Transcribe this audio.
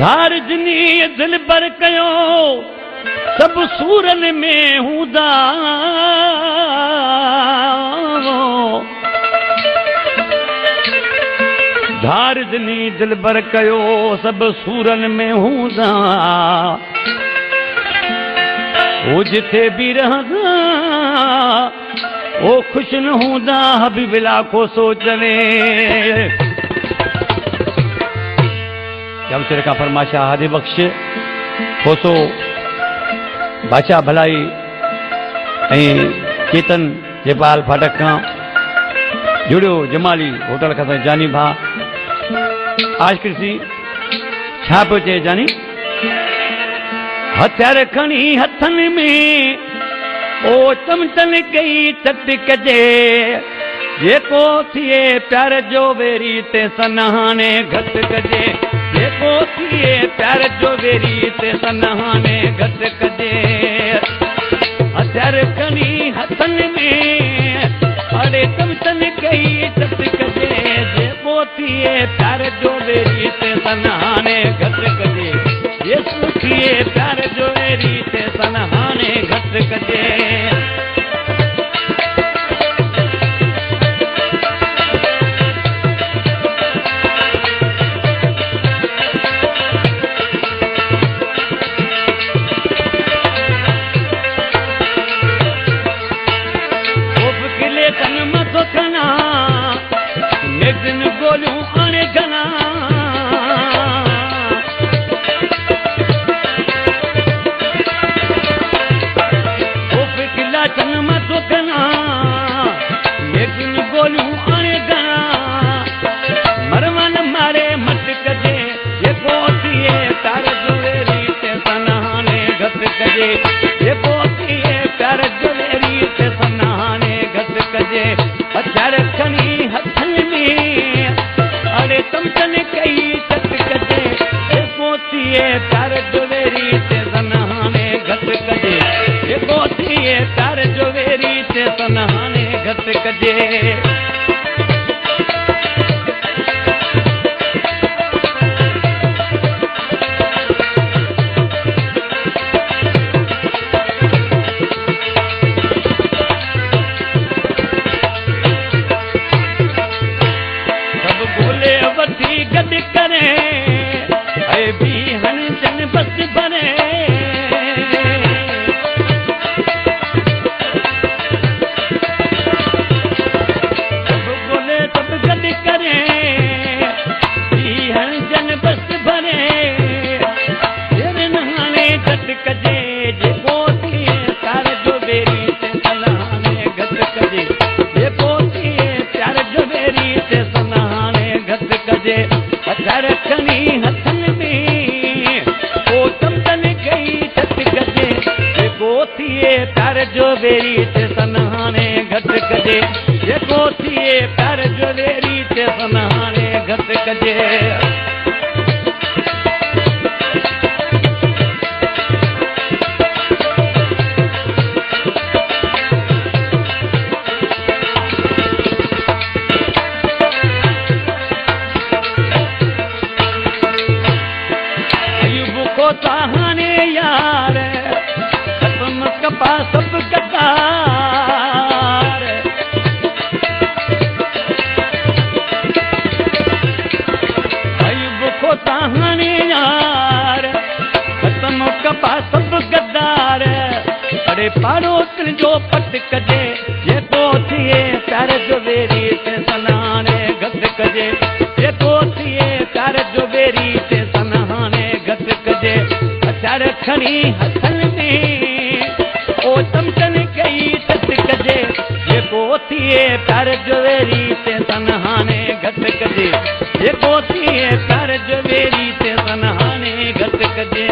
धार जिनी दिल बर कयो सब सूरन में हूंदा धार जिनी दिल बर कयो सब सूरन में हूंदा वो जिथे भी रहंदा वो खुश न हूंदा हबीब लाखो सोचने जमशेर का फरमाशा हादी बख्श कोसो बादशाह भलाई चेतन जयपाल फाटक का जुड़ो जमाली होटल का जानी भा आज कृषि छा पियो चए जानी हथियार खणी हथन में ओ चमचन कई चट कजे जेको थिए प्यार जो वेरी ते सनहाने घट कजे जेको थिए प्यार जो वेरी ते सनहाने घट कजे हथियार खणी हथन में अरे चमचन कई चट कजे जेको थिए प्यार जो वेरी ते सनहाने घट कजे ये सुखिए प्यार जो वेरी ते सनहाने घट कजे हथियार खणी हथन में अरे चमचन कई चट कजे जेको थिए प्यार जो वेरी ते सनहाने घट कजे जेको थिए प्यार जो वेरी ते सनहाने घट कजे प्यार जो वेरी ते सनहाने घट कजे जेको थिए प्यार जो वेरी ते सनहाने घट कजे अयूब को ताहाने यार कपा सब गद्दार अयूब को ताहाने यार खत्म कपा सब गद्दार अरे पाड़ोसन जो पट कजे जेको थिए प्यार जो वेरी ते सनहाने घट कजे जेको थिए प्यार जो वेरी ते सनहाने घट कजे हथियार खणी हथन में ओ चमचन कई चट कजे जेको थिए प्यार जो वेरी ते सनहाने घट कजे जेको थिए प्यार जो वेरी ते सनहाने घट कजे